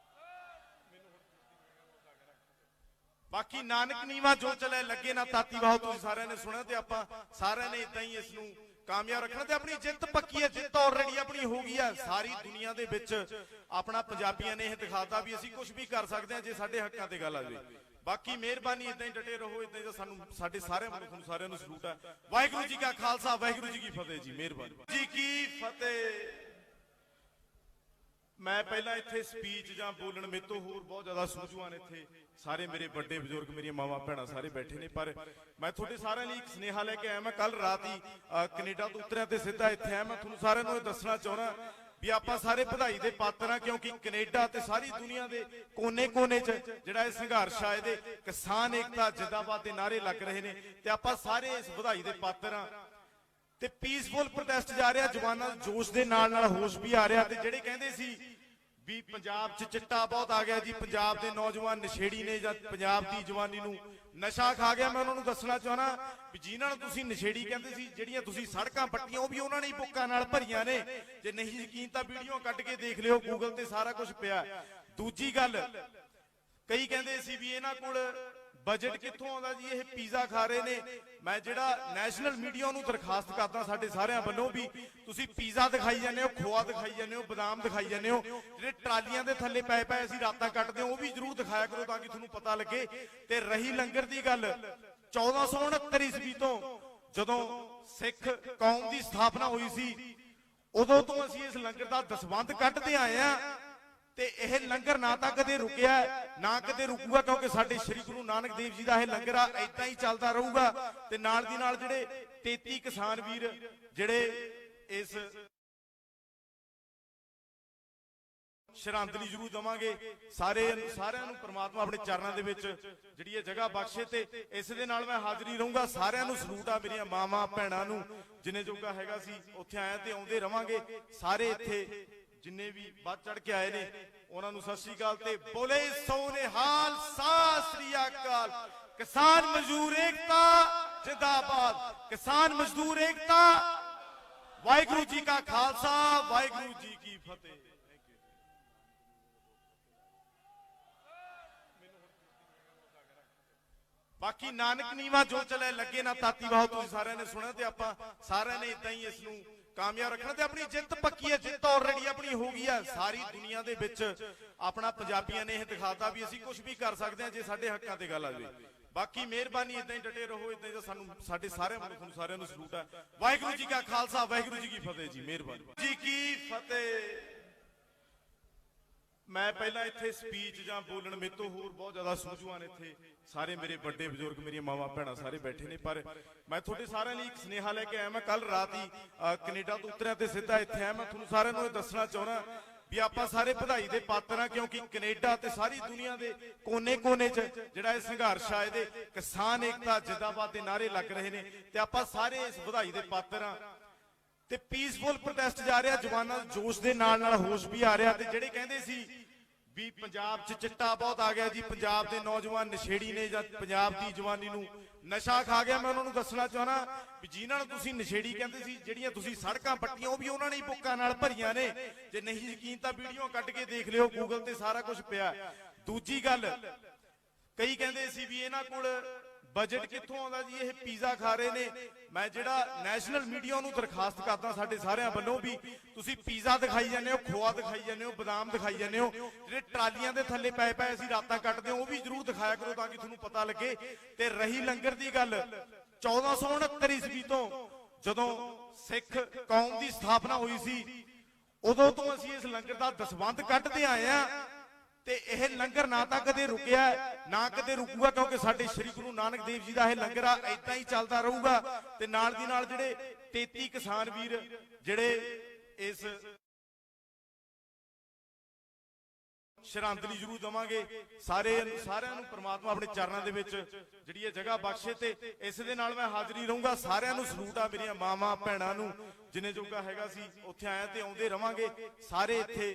S1: ਬਾਕੀ ਨਾਨਕ ਨੀਵਾ ਜੋ ਚਲੇ ਲੱਗੇ ਨਾ ਤਾਤੀ ਵਾਹ, ਤੁਸੀਂ ਸਾਰਿਆਂ ਨੇ ਸੁਣਿਆ ਤੇ ਆਪਾਂ ਸਾਰਿਆਂ ਨੇ ਇਦਾਂ ਹੀ ਇਸ ਨੂੰ ਕਾਮਯਾਬ ਰੱਖਣਾ ਤੇ ਆਪਣੀ ਜਿੱਤ ਪੱਕੀ ਹੈ। ਜਿੱਤ ਆਲਰੇਡੀ ਆਪਣੀ ਹੋ ਗਈ ਹੈ। ਸਾਰੀ ਦੁਨੀਆ ਦੇ ਵਿੱਚ ਆਪਣਾ ਪੰਜਾਬੀਆਂ ਨੇ ਇਹ ਦਿਖਾਤਾ ਵੀ ਅਸੀਂ ਕੁਝ ਵੀ ਕਰ ਸਕਦੇ ਹਾਂ ਜੇ ਸਾਡੇ ਹੱਕਾਂ ਤੇ ਗੱਲ ਆ ਜਾਵੇ। ਬਾਕੀ ਮਿਹਰਬਾਨੀ, ਇਦਾਂ ਹੀ ਡਟੇ ਰਹੋ, ਇਦਾਂ ਹੀ ਸਾਨੂੰ ਸਾਡੇ ਸਾਰਿਆਂ ਵੱਲੋਂ ਤੁਹਾਨੂੰ ਸਾਰਿਆਂ ਨੂੰ ਸਲੂਟ ਹੈ। ਵਾਹਿਗੁਰੂ ਜੀ ਕਾ ਖਾਲਸਾ, ਵਾਹਿਗੁਰੂ ਜੀ ਕੀ ਫਤਿਹ ਜੀ। ਮਿਹਰਬਾਨੀ ਜੀ ਕੀ ਫਤਿਹ। ਮੈਂ ਪਹਿਲਾਂ ਇੱਥੇ ਸਪੀਚ ਜਾਂ ਬੋਲਣ ਮੇਰੇ ਤੋਂ ਹੋਰ ਬਹੁਤ ਜ਼ਿਆਦਾ ਸੂਝਵਾਨ ਇੱਥੇ ਸਾਰੇ ਮੇਰੇ ਵੱਡੇ ਬਜ਼ੁਰਗ, ਮੇਰੀਆਂ ਮਾਵਾਂ ਭੈਣਾਂ ਸਾਰੇ ਬੈਠੇ ਨੇ, ਪਰ ਮੈਂ ਤੁਹਾਡੇ ਸਾਰਿਆਂ ਲਈ ਇੱਕ ਸੁਨੇਹਾ ਲੈ ਕੇ ਆਇਆ। ਮੈਂ ਕੱਲ ਰਾਤ ਹੀ ਕੈਨੇਡਾ ਤੋਂ ਉਤਰਿਆ ਤੇ ਸਿੱਧਾ ਇੱਥੇ ਆਇਆ। ਮੈਂ ਤੁਹਾਨੂੰ ਸਾਰਿਆਂ ਨੂੰ ਇਹ ਦੱਸਣਾ ਚਾਹੁੰਦਾ ਵੀ ਆਪਾਂ ਸਾਰੇ ਵਧਾਈ ਦੇ ਪਾਤਰ ਆ, ਕਿਉਂਕਿ ਕੈਨੇਡਾ ਤੇ ਸਾਰੀ ਦੁਨੀਆ ਦੇ ਕੋਨੇ-ਕੋਨੇ 'ਚ ਜਿਹੜਾ ਇਹ ਸੰਘਰਸ਼ ਆ, ਇਹਦੇ ਕਿਸਾਨ ਏਕਤਾ ਜਿੰਦਾਬਾਦ ਦੇ ਨਾਅਰੇ ਲੱਗ ਰਹੇ ਨੇ ਤੇ ਆਪਾਂ ਸਾਰੇ ਇਸ ਵਧਾਈ ਦੇ ਪਾਤਰ ਆ। ਤੇ ਪੀਸਫੁਲ ਪ੍ਰੋਟੈਸਟ ਜਾ ਰਿਹਾ, ਜਵਾਨਾਂ ਦੇ ਜੋਸ਼ ਦੇ ਨਾਲ ਨਾਲ ਹੋਸ਼ ਵੀ ਆ ਰਿਹਾ। ਤੇ ਜਿਹੜੇ ਕਹਿੰਦੇ ਸੀ ਵੀ ਪੰਜਾਬ 'ਚ ਚਿੱਟਾ ਬਹੁਤ ਆ ਗਿਆ ਜੀ, ਪੰਜਾਬ ਦੇ ਨੌਜਵਾਨ ਨਸ਼ੇੜੀ ਨੇ ਜਾਂ ਪੰਜਾਬ ਦੀ ਜਵਾਨੀ ਨੂੰ ਨਸ਼ਾ ਖਾ ਗਿਆ, ਮੈਂ ਉਹਨਾਂ ਨੂੰ ਦੱਸਣਾ ਚਾਹਣਾ ਵੀ ਜਿਨ੍ਹਾਂ ਨੂੰ ਤੁਸੀਂ ਨਸ਼ੇੜੀ ਕਹਿੰਦੇ ਸੀ, ਜਿਹੜੀਆਂ ਤੁਸੀਂ ਸੜਕਾਂ ਪੱਟੀਆਂ ਉਹ ਵੀ ਉਹਨਾਂ ਨੇ ਬੁੱਕਾਂ ਨਾਲ ਭਰੀਆਂ ਨੇ। ਜੇ ਨਹੀਂ ਯਕੀਨ ਤਾਂ ਵੀਡੀਓ ਕੱਢ ਕੇ ਦੇਖ ਲਿਓ, ਗੂਗਲ ਤੇ ਸਾਰਾ ਕੁਝ ਪਿਆ। ਦੂਜੀ ਗੱਲ, ਕਈ ਕਹਿੰਦੇ ਸੀ ਵੀ ਇਹਨਾਂ ਕੋਲ ਬਜਟ ਕਿੱਥੋਂ ਆਉਂਦਾ ਜੀ, ਇਹ ਪੀਜ਼ਾ ਖਾ ਰਹੇ ਨੇ। ਮੈਂ ਜਿਹੜਾ ਨੈਸ਼ਨਲ ਮੀਡੀਆ ਨੂੰ ਦਰਖਾਸਤ ਕਰਦਾ ਸਾਡੇ ਸਾਰਿਆਂ ਵੱਲੋਂ ਵੀ ਤੁਸੀਂ ਪੀਜ਼ਾ ਦਿਖਾਈ ਜਾਂਦੇ ਹੋ, ਖੋਆ ਦਿਖਾਈ ਜਾਂਦੇ ਹੋ, ਬਦਾਮ ਦਿਖਾਈ ਜਾਂਦੇ ਹੋ, ਜਿਹੜੇ ਟਰਾਲੀਆਂ ਦੇ ਥੱਲੇ ਪਏ ਪਏ ਅਸੀਂ ਰਾਤਾਂ ਕੱਟਦੇ ਹਾਂ ਉਹ ਵੀ ਜ਼ਰੂਰ ਦਿਖਾਇਆ ਕਰੋ ਤਾਂ ਕਿ ਤੁਹਾਨੂੰ ਪਤਾ ਲੱਗੇ। ਤੇ ਰਹੀ ਲੰਗਰ ਦੀ ਗੱਲ, 1469 ਈਸਵੀ ਤੋਂ ਜਦੋਂ ਸਿੱਖ ਕੌਮ ਦੀ ਸਥਾਪਨਾ ਹੋਈ ਸੀ ਉਦੋਂ ਤੋਂ ਅਸੀਂ ਇਸ ਲੰਗਰ ਦਾ ਦਸਵੰਧ ਕੱਢਦੇ ਆਏ ਆ। ਤੇ ਇਹ ਲੰਗਰ ਨਾ ਤਾਂ ਕਦੇ ਰੁਕਿਆ ਨਾ ਕਦੇ ਰੁਕੂਗਾ, ਕਿਉਂਕਿ ਸਾਡੇ ਸ੍ਰੀ ਗੁਰੂ ਨਾਨਕ ਦੇਵ ਜੀ ਦਾ ਇਹ ਲੰਗਰ ਆ, ਏਦਾਂ ਹੀ ਚੱਲਦਾ ਰਹੂਗਾ। ਤੇ ਨਾਲ ਦੀ ਨਾਲ ਜਿਹੜੇ 33 ਕਿਸਾਨ ਵੀਰ ਜਿਹੜੇ ਇਸ ਸ਼ਰਧਾਂਜਲੀ ਜ਼ਰੂਰ ਦਵਾਂਗੇ, ਸਾਰਿਆਂ ਨੂੰ ਪ੍ਰਮਾਤਮਾ ਆਪਣੇ ਚਰਨਾਂ ਦੇ ਵਿੱਚ ਜਿਹੜੀ ਇਹ ਜਗ੍ਹਾ ਬਖਸ਼ੇ। ਤੇ ਇਸ ਦੇ ਨਾਲ ਮੈਂ ਹਾਜ਼ਰੀ ਰਹੂੰਗਾ। ਸਾਰਿਆਂ ਨੂੰ ਸਲੂਟ ਆ, ਮੇਰੀਆਂ ਮਾਵਾਂ ਭੈਣਾਂ ਨੂੰ ਜਿੰਨੇ ਜੋਗਾ ਹੈਗਾ ਸੀ ਉੱਥੇ ਆਇਆ ਤੇ ਆਉਂਦੇ ਰਵਾਂਗੇ। ਸਾਰੇ ਇੱਥੇ ਜਿੰਨੇ ਵੀ ਵੱਧ ਚੜ ਕੇ ਆਏ ਨੇ ਉਹਨਾਂ ਨੂੰ ਸਤਿ ਸ੍ਰੀ ਅਕਾਲ ਤੇ ਬੋਲੇ ਸੋਨੇਹਾਲ, ਸਤਿ ਸ੍ਰੀ ਅਕਾਲ। ਕਿਸਾਨ ਮਜ਼ਦੂਰ ਏਕਤਾ ਜਿੰਦਾਬਾਦ, ਕਿਸਾਨ ਮਜ਼ਦੂਰ ਏਕਤਾ। ਵਾਹਿਗੁਰੂ ਜੀ ਕਾ ਖਾਲਸਾ, ਵਾਹਿਗੁਰੂ ਜੀ ਕੀ ਫਤਿਹ। बाकी नानक नीवा जो चले लगे ना ताती वाह तुम सारे ने सुना ते आपां सारे ने इदां ही इस नूं कामयाब रखना ते अपनी जित पक्की है जित ऑलरेडी अपनी हो गई है सारी दुनिया दे विच अपना पंजाबियां ने यह दिखाता भी असीं कुछ भी कर सकते हैं जे साडे हक्कां ते गल आ जाए बाकी मेहरबानी इदां ही डटे रहो इदां ही सानू साडे सारे तुहानू सारिआं नूं सलूट है वाहिगुरू जी का खालसा वाहिगुरू जी की फतेह जी मेहरबानी जी की फतेह मैं पहला इत्थे स्पीच जां बोलण मेरे तो होर बहुत ज्यादा सूझवान इत्थे सारे मेरे बड़े बुजुर्ग मेरी मावा भैणां सारे बैठे ने पर मैं तुहाडे सारिआं लई एक सुनेहा लैके आया मैं कल रात ही कनेडा तो उतरिया ते सिद्धा इत्थे आया मैं तुहानू सारिआं नूं दसना चाहुंदा भी आपां सारे बधाई दे पात्र हां क्योंकि कनेडा ते सारी दुनिया दे कोने कोने च जिहड़ा इह संघर्ष आ इहदे किसान एकता जिंदाबाद दे नारे लग रहे ने ते आपां सारे इस बधाई दे पात्र हां ते पीसफुल प्रोटेस्ट जा रहा जवानां जोश दे नाल नाल होश भी आ रहा ते जेहड़े कहंदे सी भी पंजाब च चिट्टा बहुत आ गया जी पंजाब दे नौजवान नशेड़ी ने जां पंजाब दी जवानी नूं नशा खा गया मैं उन्होंने दसना चाहना भी जिन्हां नूं तुसीं नशेड़ी कहंदे सी जिहड़ियां तुसीं सड़कां पट्टियां ओह भी उन्हां ने बुक्कां नाल भरीआं ने जे नहीं यकीन तां वीडियो कट के देख लिओ गूगल ते सारा कुछ पिया दूजी गल कई कहंदे सी भी इन्हां कोल बजट कित्थों आउंदा जी ये पीज़ा खा रहे ने मैं जिहड़ा नैशनल मीडिया नूं दरखास्त करदा साडे सारिआं वल्लों भी तुसीं पीज़ा दिखाई जांदे हो खोआ दिखाई जांदे हो बादाम दिखाई जांदे हो जिहड़े ट्रालियां दे थल्ले पए पए असीं रातां कटदे हो ओह भी जरूर दिखाया करो तां कि तुहानूं पता लगे ते रही लंगर दी गल 1469 ईस्वी तो जदों सिख कौम दी स्थापना होई सी उदों तो असीं इस लंगर दा दसवंध कढदे आए आ ते यह लंगर ना तां कदे रुकिया ना कदे रुकूगा क्योंकि साडे श्री गुरु नानक देव जी दा यह लंगर आ इदां ही चलदा रहूगा ते नाल दी नाल जिहड़े 33 किसान वीर जिहड़े इस श्रद्धांजलि जरूर देवांगे सारिआं नूं परमात्मा अपने चरणों दे विच जिहड़ी ये जगह बख्शे ते इस दे नाल मैं हाਜ਼ਰੀ रहूंगा सारिआं नूं सलूट आ मेरियां मावां भैणां नूं जिन्ने जोगा हैगा सी उत्थे आए ते आउंदे रवांगे सारे इत्थे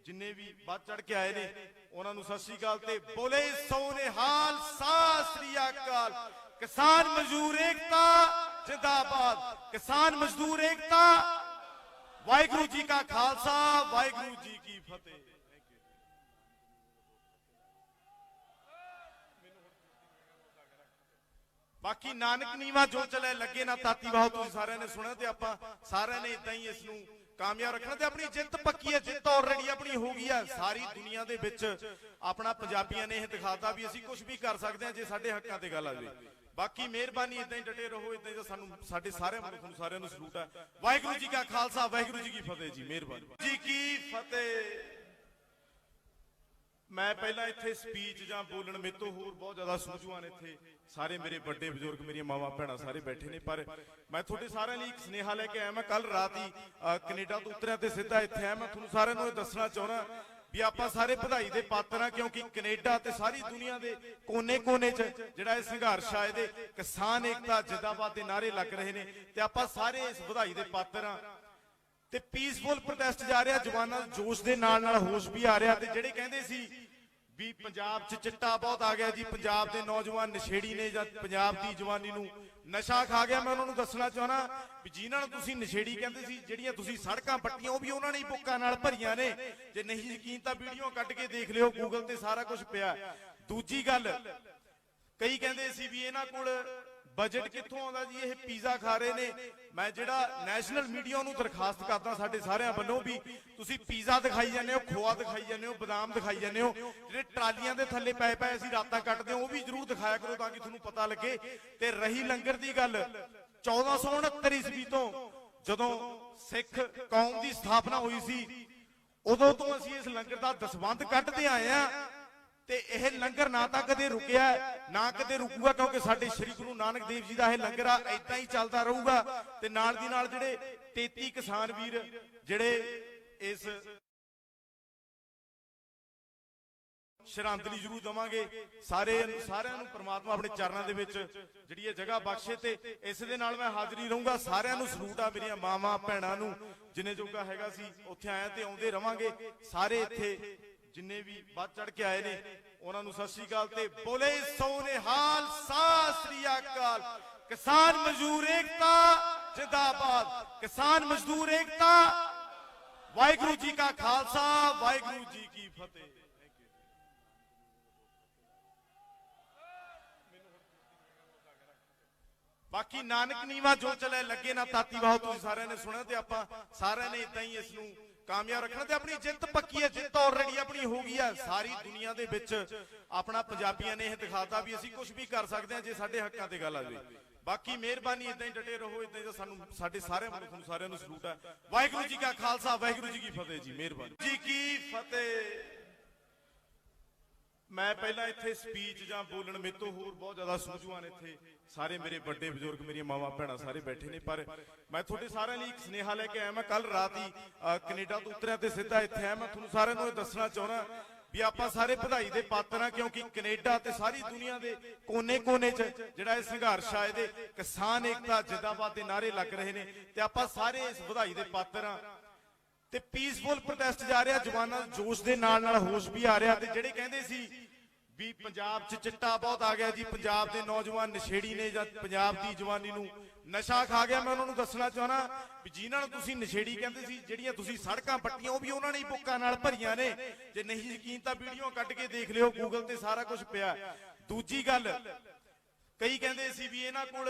S1: जिन्ने भी बढ़ चढ़ के आए ने उन्हां नूं सत श्री अकाल ते बोले सोनेहाल सत श्री अकाल किसान मजदूर एकता जिंदाबाद किसान मजदूर एकता वाहिगुरू जी का खालसा वाहिगुरू जी की फतेह बाकी नानक नीवा जो चले लगे ना ताती वाह तुम सारे ने सुना ते आपां सारे ने इदां ही इस नूं कामयाब रखना ते अपनी जित पक्की है जित ऑलरेडी अपनी हो गई है सारी दुनिया दे विच अपना पंजाबियां ने यह दिखाता भी असीं कुछ भी कर सकते हैं जे साडे हक्कां ते गल आ जाए बाकी मेहरबानी इदां ही डटे रहो इदां ही सानू साडे सारे तुहानूं सारिआं नूं सलूट है वाहिगुरू जी का खालसा वाहिगुरू जी की फतेह जी मेहरबानी जी की फतेह मैं पहला इत्थे स्पीच जां बोलण मेरे तो होर बहुत ज्यादा सूझवान इत्थे सारे मेरे बड़े बुजुर्ग मेरी मावा भैणां सारे बैठे ने पर मैं तुहाडे सारिआं लई एक सुनेहा लैके आया मैं कल रात ही कनेडा तो उतरिया ते सिद्धा इत्थे आया मैं तुहानूं सारिआं नूं दसना चाहुंदा भी आपां सारे बधाई दे पात्र हां क्योंकि कनेडा ते सारी दुनिया दे कोने कोने च जिहड़ा इह संघर्ष आ इहदे किसान एकता जिंदाबाद दे नारे लग रहे ने ते आपां सारे इस बधाई दे पात्र हां ते पीसफुल प्रोटेस्ट जा रहा जवानां जोश दे नाल नाल होश भी आ रहा ते जिहड़े कहंदे सी भी पंजाब च चिट्टा बहुत आ गया जी पंजाब दे नौजवान नशेड़ी ने जां पंजाब दी जवानी नूं नशा खा गया मैं उन्होंने दसना चाहना भी जिन्हां नूं तुसीं नशेड़ी कहंदे सी जिहड़ियां तुसीं सड़कां पट्टियां ओह भी उन्हां ने बुक्कां नाल भरीआं ने जे नहीं यकीन तां वीडियो कट के देख लिओ गूगल ते सारा कुछ पिया दूजी गल कई कहंदे सी भी इन्हां कोल बजट कित्थों आउंदा जी ये पीज़ा खा रहे ने मैं जिहड़ा नैशनल मीडिया नूं दरखास्त करदा साडे सारिआं वल्लों भी तुसीं पीज़ा दिखाई जांदे हो खोआ दिखाई जांदे हो बादाम दिखाई जांदे हो जिहड़े ट्रालियां दे थल्ले पए पए असीं रातां कटदे हो ओह भी जरूर दिखाया करो तां कि तुहानूं पता लगे ते रही लंगर दी गल 1469 ईस्वी तो जदों सिख कौम दी स्थापना होई सी उदों तो असीं इस लंगर दा दसवंध कढदे आए आ ते यह लंगर ना तां कदे रुकिया ना कदे रुकूगा क्योंकि साडे श्री गुरु नानक देव जी दा यह लंगर आ इदां ही चलदा रहूगा ते नाल दी नाल जिहड़े 33 किसान वीर जिहड़े इस श्रद्धांजलि जरूर देवांगे सारिआं नूं परमात्मा अपने चरणों दे विच जिहड़ी ये जगह बख्शे ते इस दे नाल मैं हाਜ਼ਰੀ रहूंगा सारिआं नूं सलूट आ मेरियां मावां भैणां नूं जिन्ने जोगा हैगा सी उत्थे आए ते आउंदे रवांगे सारे इत्थे जिन्ने भी बढ़ चढ़ के आए ने उन्हां नूं सत श्री अकाल ते बोले सोनेहाल सत श्री अकाल किसान मजदूर एकता जिंदाबाद किसान मजदूर एकता वाहिगुरू जी का खालसा वाहिगुरू जी की फतेह ਬਾਕੀ ਨਾਨਕ ਨੀਵਾ ਜੋ ਚਲੇ ਲੱਗੇ ਨਾ ਤਾਤੀ ਬਾਹੋ, ਤੁਸੀਂ ਸਾਰਿਆਂ ਨੇ ਸੁਣਿਆ ਤੇ ਆਪਾਂ ਸਾਰਿਆਂ ਨੇ ਇਦਾਂ ਹੀ ਇਸ ਨੂੰ ਕਾਮਯਾਬ ਰੱਖਣਾ ਤੇ ਆਪਣੀ ਜਿੱਤ ਪੱਕੀ ਹੈ। ਜਿੱਤ ਆਲਰੇਡੀ ਆਪਣੀ ਹੋ ਗਈ ਹੈ। ਸਾਰੀ ਦੁਨੀਆ ਦੇ ਵਿੱਚ ਆਪਣਾ ਪੰਜਾਬੀਆਂ ਨੇ ਇਹ ਦਿਖਾਤਾ ਵੀ ਅਸੀਂ ਕੁਝ ਵੀ ਕਰ ਸਕਦੇ ਹਾਂ ਜੇ ਸਾਡੇ ਹੱਕਾਂ ਤੇ ਗੱਲ ਆ ਜਾਵੇ। ਬਾਕੀ ਮਿਹਰਬਾਨੀ, ਇਦਾਂ ਹੀ ਡਟੇ ਰਹੋ, ਇਦਾਂ ਹੀ ਸਾਨੂੰ ਸਾਡੇ ਸਾਰੇ ਮਨੁੱਖ ਨੂੰ ਸਾਰਿਆਂ ਨੂੰ ਸਲੂਟ ਹੈ। ਵਾਹਿਗੁਰੂ ਜੀ ਕਾ ਖਾਲਸਾ, ਵਾਹਿਗੁਰੂ ਜੀ ਕੀ ਫਤਿਹ ਜੀ। ਮਿਹਰਬਾਨੀ ਜੀ ਕੀ ਫਤਿਹ। ਮੈਂ ਪਹਿਲਾਂ ਇੱਥੇ ਸਪੀਚ ਜਾਂ ਬੋਲਣ ਮੇਰੇ ਤੋਂ ਹੋਰ ਬਹੁਤ ਜ਼ਿਆਦਾ ਸੂਝਵਾਨ ਇੱਥੇ ਸਾਰੇ ਮੇਰੇ ਵੱਡੇ ਬਜ਼ੁਰਗ, ਮੇਰੀਆਂ ਮਾਵਾਂ ਭੈਣਾਂ ਸਾਰੇ ਬੈਠੇ ਨੇ, ਪਰ ਮੈਂ ਤੁਹਾਡੇ ਸਾਰਿਆਂ ਲਈ ਇੱਕ ਸੁਨੇਹਾ ਲੈ ਕੇ ਆਇਆ। ਮੈਂ ਕੱਲ ਰਾਤ ਹੀ ਕੈਨੇਡਾ ਤੋਂ ਉਤਰਿਆ ਤੇ ਸਿੱਧਾ ਇੱਥੇ ਆਇਆ। ਮੈਂ ਤੁਹਾਨੂੰ ਸਾਰਿਆਂ ਨੂੰ ਇਹ ਦੱਸਣਾ ਚਾਹੁੰਦਾ ਵੀ ਆਪਾਂ ਸਾਰੇ ਵਧਾਈ ਦੇ ਪਾਤਰ ਹਾਂ, ਕਿਉਂਕਿ ਕੈਨੇਡਾ ਤੇ ਸਾਰੀ ਦੁਨੀਆ ਦੇ ਕੋਨੇ-ਕੋਨੇ 'ਚ ਜਿਹੜਾ ਇਹ ਸੰਘਰਸ਼ ਆ, ਇਹਦੇ ਕਿਸਾਨ ਏਕਤਾ ਜਿੰਦਾਬਾਦ ਦੇ ਨਾਅਰੇ ਲੱਗ ਰਹੇ ਨੇ ਤੇ ਆਪਾਂ ਸਾਰੇ ਇਸ ਵਧਾਈ ਦੇ ਪਾਤਰ ਹਾਂ। ਤੇ ਪੀਸਫੁਲ ਪ੍ਰੋਟੈਸਟ ਜਾ ਰਿਹਾ, ਜਵਾਨਾਂ ਜੋਸ਼ ਦੇ ਨਾਲ ਨਾਲ ਹੋਸ਼ ਵੀ ਆ ਰਿਹਾ। ਤੇ ਜਿਹੜੇ ਕਹਿੰਦੇ ਸੀ ਵੀ ਪੰਜਾਬ 'ਚ ਚਿੱਟਾ ਬਹੁਤ ਆ ਗਿਆ ਜੀ, ਪੰਜਾਬ ਦੇ ਨੌਜਵਾਨ ਨਸ਼ੇੜੀ ਨੇ ਜਾਂ ਪੰਜਾਬ ਦੀ ਜਵਾਨੀ ਨੂੰ ਨਸ਼ਾ ਖਾ ਗਿਆ, ਮੈਂ ਉਹਨਾਂ ਨੂੰ ਦੱਸਣਾ ਚਾਹਣਾ ਵੀ ਜਿਨ੍ਹਾਂ ਨੂੰ ਤੁਸੀਂ ਨਸ਼ੇੜੀ ਕਹਿੰਦੇ ਸੀ, ਜਿਹੜੀਆਂ ਤੁਸੀਂ ਸੜਕਾਂ ਪੱਟੀਆਂ ਉਹ ਵੀ ਉਹਨਾਂ ਨੇ ਹੀ ਬੁੱਕਾਂ ਨਾਲ ਭਰੀਆਂ ਨੇ। ਜੇ ਨਹੀਂ ਯਕੀਨ ਤਾਂ ਵੀਡੀਓ ਕੱਢ ਕੇ ਦੇਖ ਲਿਓ, ਗੂਗਲ ਤੇ ਸਾਰਾ ਕੁਝ ਪਿਆ। ਦੂਜੀ ਗੱਲ, ਕਈ ਕਹਿੰਦੇ ਸੀ ਵੀ ਇਹਨਾਂ ਕੋਲ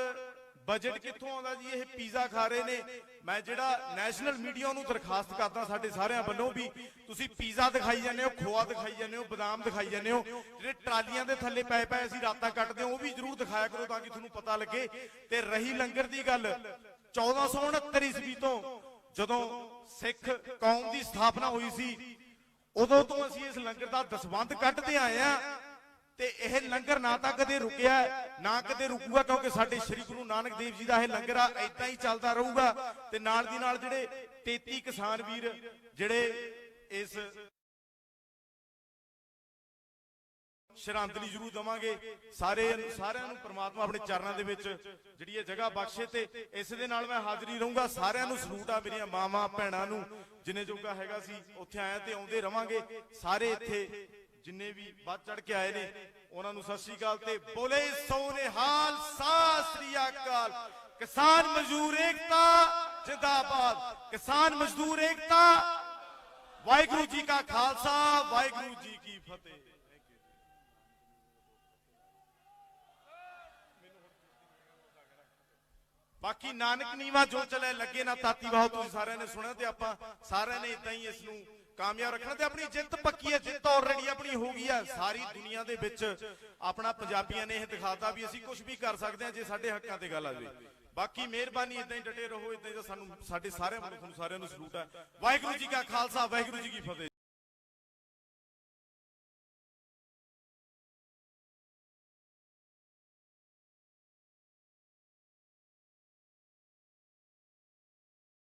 S1: ਬਜਟ ਕਿੱਥੋਂ ਆਉਂਦਾ ਜੀ, ਇਹ ਪੀਜ਼ਾ ਖਾ ਰਹੇ ਨੇ। ਮੈਂ ਜਿਹੜਾ ਨੈਸ਼ਨਲ ਮੀਡੀਆ ਨੂੰ ਦਰਖਾਸਤ ਕਰਦਾ ਸਾਡੇ ਸਾਰਿਆਂ ਵੱਲੋਂ ਵੀ ਤੁਸੀਂ ਪੀਜ਼ਾ ਦਿਖਾਈ ਜਾਂਦੇ ਹੋ, ਖੋਆ ਦਿਖਾਈ ਜਾਂਦੇ ਹੋ, ਬਦਾਮ ਦਿਖਾਈ ਜਾਂਦੇ ਹੋ, ਜਿਹੜੇ ਟਰਾਲੀਆਂ ਦੇ ਥੱਲੇ ਪਏ ਪਏ ਅਸੀਂ ਰਾਤਾਂ ਕੱਟਦੇ ਹਾਂ ਉਹ ਵੀ ਜ਼ਰੂਰ ਦਿਖਾਇਆ ਕਰੋ ਤਾਂ ਕਿ ਤੁਹਾਨੂੰ ਪਤਾ ਲੱਗੇ। ਤੇ ਰਹੀ ਲੰਗਰ ਦੀ ਗੱਲ, 1469 ਈਸਵੀ ਤੋਂ ਜਦੋਂ ਸਿੱਖ ਕੌਮ ਦੀ ਸਥਾਪਨਾ ਹੋਈ ਸੀ ਉਦੋਂ ਤੋਂ ਅਸੀਂ ਇਸ ਲੰਗਰ ਦਾ ਦਸਵੰਧ ਕੱਢਦੇ ਆਏ ਆ ਤੇ ਇਹ ਲੰਗਰ ਨਾ ਤਾਂ ਕਦੇ ਰੁਕਿਆ ਨਾ ਕਦੇ ਰੁਕੂਗਾ, ਕਿਉਂਕਿ ਸਾਡੇ ਸ੍ਰੀ ਗੁਰੂ ਨਾਨਕ ਦੇਵ ਜੀ ਦਾ ਇਹ ਲੰਗਰ ਆ, ਏਦਾਂ ਹੀ ਚੱਲਦਾ ਰਹੂਗਾ। ਤੇ ਨਾਲ ਦੀ ਨਾਲ ਜਿਹੜੇ 33 ਕਿਸਾਨ ਵੀਰ ਜਿਹੜੇ ਇਸ ਸ਼ਰਧਾਂਜਲੀ ਜ਼ਰੂਰ ਦਵਾਂਗੇ, ਸਾਰਿਆਂ ਨੂੰ ਪ੍ਰਮਾਤਮਾ ਆਪਣੇ ਚਰਨਾਂ ਦੇ ਵਿੱਚ ਜਿਹੜੀ ਇਹ ਜਗ੍ਹਾ ਬਖਸ਼ੇ ਤੇ ਇਸ ਦੇ ਨਾਲ ਮੈਂ ਹਾਜ਼ਰੀ ਰਹੂੰਗਾ। ਸਾਰਿਆਂ ਨੂੰ ਸਲੂਟ ਆ, ਮੇਰੀਆਂ ਮਾਵਾਂ ਭੈਣਾਂ ਨੂੰ ਜਿੰਨੇ ਜੋਗਾ ਹੈਗਾ ਸੀ ਉੱਥੇ ਆਇਆ ਤੇ ਆਉਂਦੇ ਰਵਾਂਗੇ। ਸਾਰੇ ਇੱਥੇ ਜਿੰਨੇ ਵੀ ਵੱਧ ਚੜ ਕੇ ਆਏ ਨੇ ਉਹਨਾਂ ਨੂੰ ਸਤਿ ਸ੍ਰੀ ਅਕਾਲ ਤੇ ਬੋਲੇ ਸੋ ਨਿਹਾਲ, ਸਤਿ ਸ੍ਰੀ ਅਕਾਲ। ਕਿਸਾਨ ਮਜ਼ਦੂਰ ਏਕਤਾ ਜਿੰਦਾਬਾਦ, ਕਿਸਾਨ ਮਜ਼ਦੂਰ ਏਕਤਾ। ਵਾਹਿਗੁਰੂ ਜੀ ਕਾ ਖਾਲਸਾ, ਵਾਹਿਗੁਰੂ ਜੀ ਕੀ ਫਤਿਹ। ਬਾਕੀ ਨਾਨਕ ਨੀਵਾ ਜੋ ਚਲੇ ਲੱਗੇ ਨਾ ਤਾਤੀ ਬਾਹੋ, ਤੁਸੀਂ ਸਾਰਿਆਂ ਨੇ ਸੁਣਿਆ ਤੇ ਆਪਾਂ ਸਾਰਿਆਂ ਨੇ ਇਦਾਂ ਹੀ ਇਸ ਨੂੰ ਕਾਮਯਾਬ ਰੱਖਣਾ ਤੇ ਆਪਣੀ ਜਿੱਤ ਪੱਕੀ ਹੈ। ਜਿੱਤ ਆਲਰੇਡੀ ਆਪਣੀ ਹੋ ਗਈ ਹੈ। ਸਾਰੀ ਦੁਨੀਆ ਦੇ ਵਿੱਚ ਆਪਣਾ ਪੰਜਾਬੀਆਂ ਨੇ ਇਹ ਦਿਖਾਤਾ ਵੀ ਅਸੀਂ ਕੁਝ ਵੀ ਕਰ ਸਕਦੇ ਹਾਂ ਜੇ ਸਾਡੇ ਹੱਕਾਂ ਤੇ ਗੱਲ ਆ ਜਾਵੇ। ਬਾਕੀ ਮਿਹਰਬਾਨੀ, ਇਦਾਂ ਹੀ ਡਟੇ ਰਹੋ, ਇਦਾਂ ਹੀ ਸਾਨੂੰ ਸਾਡੇ ਸਾਰੇ ਮਨੁੱਖ ਨੂੰ ਸਾਰਿਆਂ ਨੂੰ ਸਲੂਟ ਹੈ। ਵਾਹਿਗੁਰੂ ਜੀ ਕਾ ਖਾਲਸਾ, ਵਾਹਿਗੁਰੂ ਜੀ ਕੀ ਫਤਿਹ।